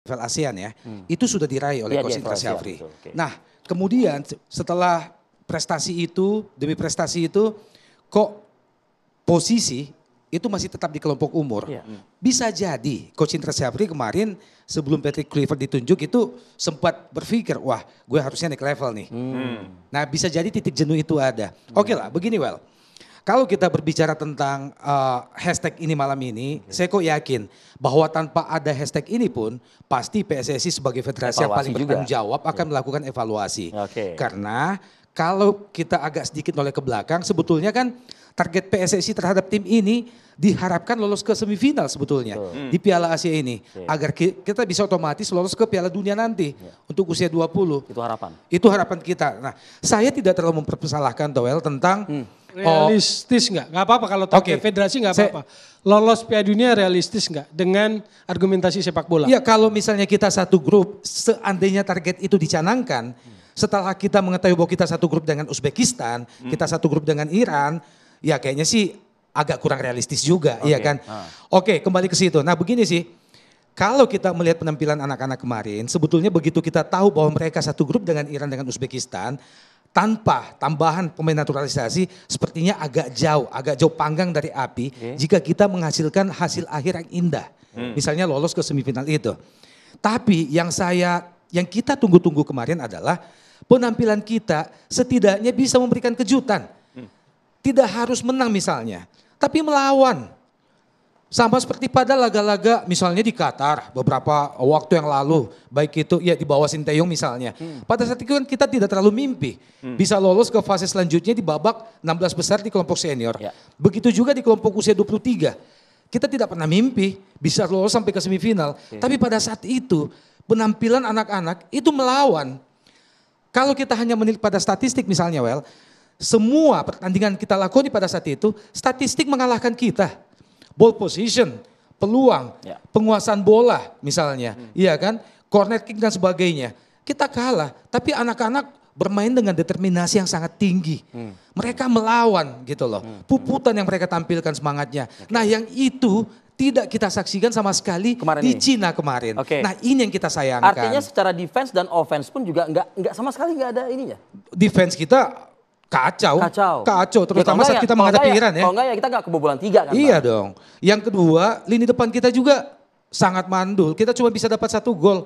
level ASEAN ya, itu sudah diraih oleh Coach Indra Syafri. Okay. Nah, kemudian setelah prestasi itu, demi prestasi itu, kok posisi itu masih tetap di kelompok umur. Bisa jadi Coach Indra Syafri kemarin sebelum Patrick Kluivert ditunjuk itu sempat berpikir, wah gue harusnya naik level nih. Nah bisa jadi titik jenuh itu ada. Oke lah, begini Well. Kalau kita berbicara tentang hashtag ini malam ini, saya kok yakin bahwa tanpa ada hashtag ini pun pasti PSSI sebagai federasi yang paling bertanggung jawab akan melakukan evaluasi. Karena kalau kita agak sedikit noleh ke belakang, sebetulnya kan target PSSI terhadap tim ini diharapkan lolos ke semifinal sebetulnya di Piala Asia ini. Agar kita bisa otomatis lolos ke Piala Dunia nanti untuk usia 20. Itu harapan. Itu harapan kita. Nah saya tidak terlalu mempersalahkan Toel tentang... Realistis nggak? Nggak apa-apa kalau target federasi nggak apa-apa. Lolos Piala Dunia realistis nggak dengan argumentasi sepak bola? Iya kalau misalnya kita satu grup, seandainya target itu dicanangkan, setelah kita mengetahui bahwa kita satu grup dengan Uzbekistan, kita satu grup dengan Iran, ya kayaknya sih agak kurang realistis juga, iya kan? Oke, kembali ke situ. Nah begini sih, kalau kita melihat penampilan anak-anak kemarin, sebetulnya begitu kita tahu bahwa mereka satu grup dengan Iran dengan Uzbekistan, tanpa tambahan pemain naturalisasi sepertinya agak jauh panggang dari api jika kita menghasilkan hasil akhir yang indah. Misalnya lolos ke semifinal itu. Tapi yang kita tunggu-tunggu kemarin adalah penampilan kita setidaknya bisa memberikan kejutan. Tidak harus menang misalnya, tapi melawan. Sama seperti pada laga-laga misalnya di Qatar beberapa waktu yang lalu. Baik itu ya di bawah Sinteyong misalnya. Pada saat itu kan kita tidak terlalu mimpi. Bisa lolos ke fase selanjutnya di babak 16 besar di kelompok senior. Begitu juga di kelompok usia 23. Kita tidak pernah mimpi bisa lolos sampai ke semifinal. Tapi pada saat itu penampilan anak-anak itu melawan. Kalau kita hanya menilik pada statistik misalnya Well. Semua pertandingan kita lakukan pada saat itu statistik mengalahkan kita. Ball position, peluang, penguasaan bola misalnya, iya kan, corner kick dan sebagainya. Kita kalah, tapi anak-anak bermain dengan determinasi yang sangat tinggi. Mereka melawan gitu loh, puputan yang mereka tampilkan semangatnya. Nah yang itu tidak kita saksikan sama sekali di Cina kemarin. Nah ini yang kita sayangkan. Artinya secara defense dan offense pun juga nggak sama sekali nggak ada ininya. Defense kita Kacau, terutama saat kita menghadapi Iran ya. Kalau enggak ya kita nggak kebobolan 3 kan. Iya dong. Yang kedua, lini depan kita juga sangat mandul. Kita cuma bisa dapat 1 gol.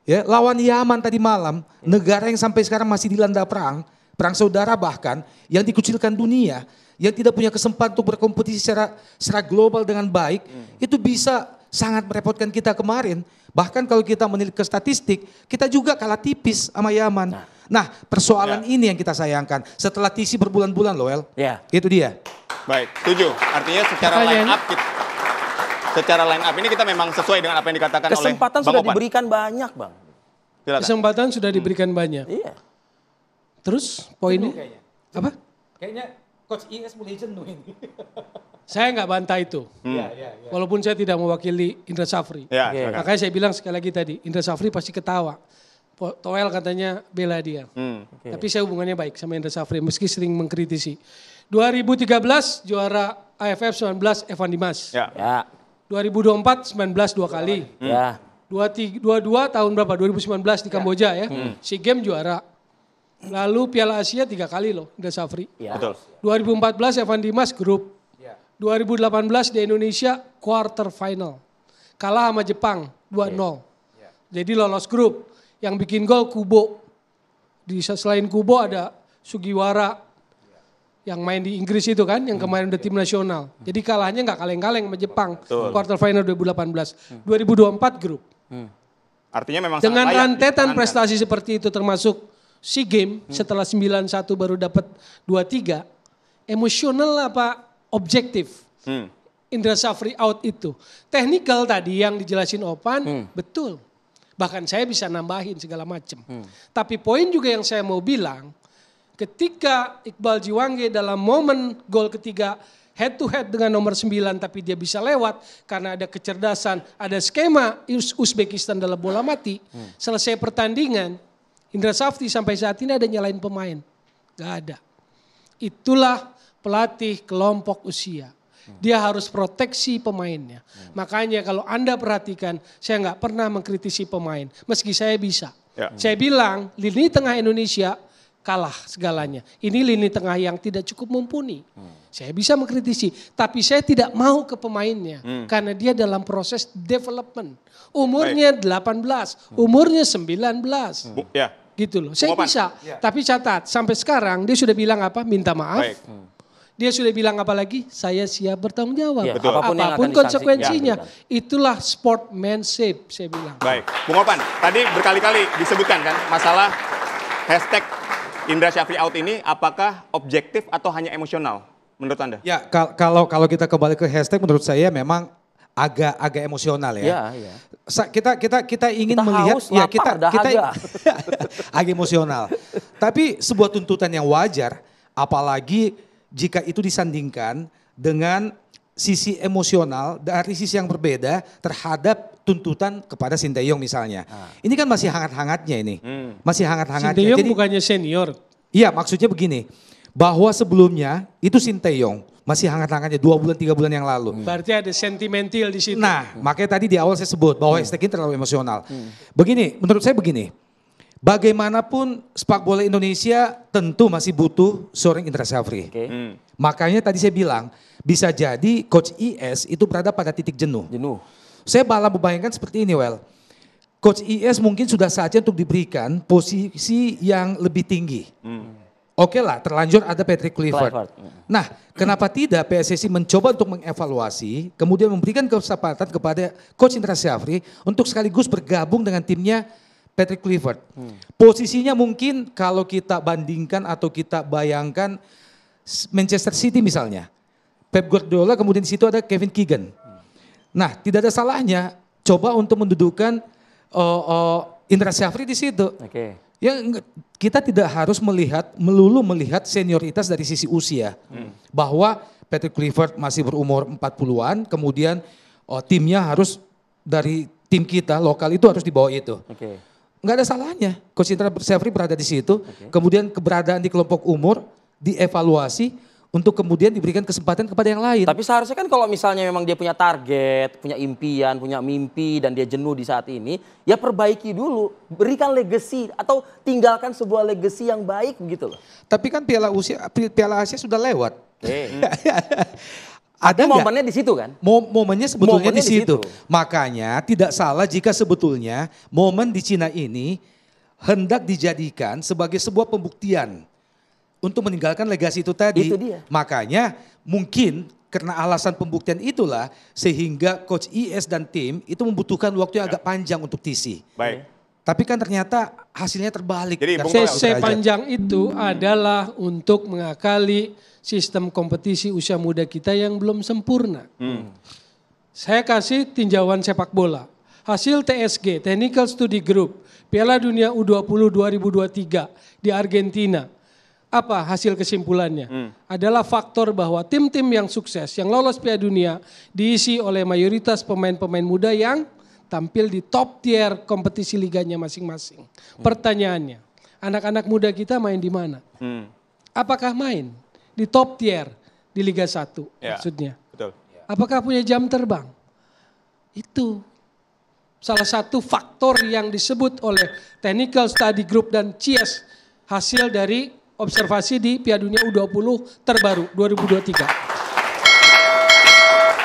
Ya, lawan Yaman tadi malam, negara yang sampai sekarang masih dilanda perang saudara bahkan, yang dikucilkan dunia, yang tidak punya kesempatan untuk berkompetisi secara global dengan baik, itu bisa sangat merepotkan kita kemarin. Bahkan kalau kita menilik ke statistik, kita juga kalah tipis sama Yaman. Nah persoalan ini yang kita sayangkan. Setelah TC berbulan-bulan loh El. Itu dia. Baik, setuju. Artinya secara line up ini kita memang sesuai dengan apa yang dikatakan oleh Bang Opan. Kesempatan sudah diberikan banyak Bang. Silakan. Kesempatan sudah diberikan banyak. Iya. Terus poinnya apa? Kayaknya Coach IS mulai jenuh ini. Saya nggak bantah itu. Walaupun saya tidak mewakili Indra Syafri. Makanya saya bilang sekali lagi tadi, Indra Syafri pasti ketawa. Toel katanya bela dia. Tapi saya hubungannya baik sama Indra Syafri meski sering mengkritisi. 2013 juara AFF 19 Evan Dimas. 2024 19 2 kali. 22 tahun berapa? 2019 di Kamboja ya. SEA Games juara. Lalu Piala Asia 3 kali loh Indra Syafri. Betul. 2014 Evan Dimas grup. 2018 di Indonesia quarter final. Kalah sama Jepang 2-0. Jadi lolos grup. Yang bikin gol Kubo. Selain Kubo ada Sugiwara. Yang main di Inggris itu kan. Yang kemarin udah tim nasional. Jadi kalahnya gak kaleng-kaleng sama Jepang. Quarter final 2018. 2024 grup. Artinya memang dengan rentetan prestasi seperti itu termasuk SEA Games setelah 91 baru dapat 23. Emosional apa objektif? Indra Syafri out itu. Technical tadi yang dijelasin Opan betul. Bahkan saya bisa nambahin segala macam. Tapi poin juga yang saya mau bilang, ketika Iqbal Jiwange dalam momen gol ketiga head to head dengan nomor 9 tapi dia bisa lewat karena ada kecerdasan, ada skema Uzbekistan dalam bola mati. Selesai pertandingan, Indra Syafri sampai saat ini ada nyalain pemain. Gak ada. Itulah pelatih kelompok usia. Dia harus proteksi pemainnya. Makanya kalau Anda perhatikan, saya nggak pernah mengkritisi pemain. Meski saya bisa. Ya. Saya bilang lini tengah Indonesia kalah segalanya. Ini lini tengah yang tidak cukup mumpuni. Saya bisa mengkritisi, tapi saya tidak mau ke pemainnya. Karena dia dalam proses development. Umurnya 18, umurnya 19. Ya. Gitu loh. Saya Pengumuman. bisa, tapi catat sampai sekarang dia sudah bilang apa? Minta maaf. Baik. Dia sudah bilang apa lagi? Saya siap bertanggung jawab. Iya, Betul. apapun yang Apapun akan konsekuensinya. disanksikan. Itulah sportsmanship, saya bilang. Baik, Bung Opan, tadi berkali-kali disebutkan kan masalah hashtag Indra Syafri out ini apakah objektif atau hanya emosional menurut Anda? Ya kalau kita kembali ke hashtag menurut saya memang agak emosional ya. Iya, iya. Kita ingin Kita melihat haus, lapar, dahaga. agak emosional. Tapi sebuah tuntutan yang wajar apalagi jika itu disandingkan dengan sisi emosional dari sisi yang berbeda terhadap tuntutan kepada Sinteyong misalnya. Ini kan masih hangat-hangatnya ini. Masih hangat-hangatnya. Sinteyong Jadi bukannya senior. iya maksudnya begini. Bahwa sebelumnya itu Sinteyong masih hangat-hangatnya 2 bulan 3 bulan yang lalu. Berarti ada sentimental di situ. Nah, makanya tadi di awal saya sebut bahwa hashtag ini terlalu emosional. Begini, menurut saya begini. Bagaimanapun sepak bola Indonesia tentu masih butuh seorang Indra Syafri. Oke. Makanya tadi saya bilang, bisa jadi Coach IS itu berada pada titik jenuh. Jenuh. Saya malah membayangkan seperti ini, Coach IS mungkin sudah saatnya untuk diberikan posisi yang lebih tinggi. Oke lah, terlanjur ada Patrick Kluivert. Nah, kenapa tidak PSSI mencoba untuk mengevaluasi, kemudian memberikan kesempatan kepada Coach Indra Syafri untuk sekaligus bergabung dengan timnya Patrick Kluivert. Posisinya mungkin kalau kita bandingkan atau kita bayangkan Manchester City misalnya. Pep Guardiola kemudian di situ ada Kevin Keegan. Nah, tidak ada salahnya coba untuk mendudukan Indra Syafri di situ. Oke. Ya kita tidak harus melulu melihat senioritas dari sisi usia. Bahwa Patrick Kluivert masih berumur 40-an, kemudian timnya harus dari tim kita lokal itu harus di bawah itu. Oke. Nggak ada salahnya Coach Indra Syafri berada di situ, kemudian keberadaan di kelompok umur dievaluasi untuk kemudian diberikan kesempatan kepada yang lain. Tapi seharusnya kan kalau misalnya memang dia punya target, punya impian, punya mimpi dan dia jenuh di saat ini, ya perbaiki dulu, berikan legacy atau tinggalkan sebuah legacy yang baik gitu loh. Tapi kan Piala Asia sudah lewat. Ada nggak? momennya di situ kan? Momennya sebetulnya Momennya di di situ. situ. Makanya tidak salah jika sebetulnya momen di Cina ini hendak dijadikan sebagai sebuah pembuktian untuk meninggalkan legasi itu tadi. Itu dia. Makanya mungkin karena alasan pembuktian itulah sehingga Coach IS dan tim itu membutuhkan waktu yang agak panjang untuk TC. Baik. Tapi kan ternyata hasilnya terbalik. Jadi, dari Bung derajat. CC panjang itu adalah untuk mengakali sistem kompetisi usia muda kita yang belum sempurna. Saya kasih tinjauan sepak bola. Hasil TSG, Technical Study Group, Piala Dunia U20 2023 di Argentina. Apa hasil kesimpulannya? Adalah faktor bahwa tim-tim yang sukses, yang lolos Piala Dunia diisi oleh mayoritas pemain-pemain muda yang tampil di top tier kompetisi liganya masing-masing. Pertanyaannya, anak-anak muda kita main di mana? Apakah main di top tier di Liga 1 Ya, maksudnya? betul. Apakah punya jam terbang? Itu salah satu faktor yang disebut oleh Technical Study Group dan CIES hasil dari observasi di Piala Dunia U20 terbaru 2023.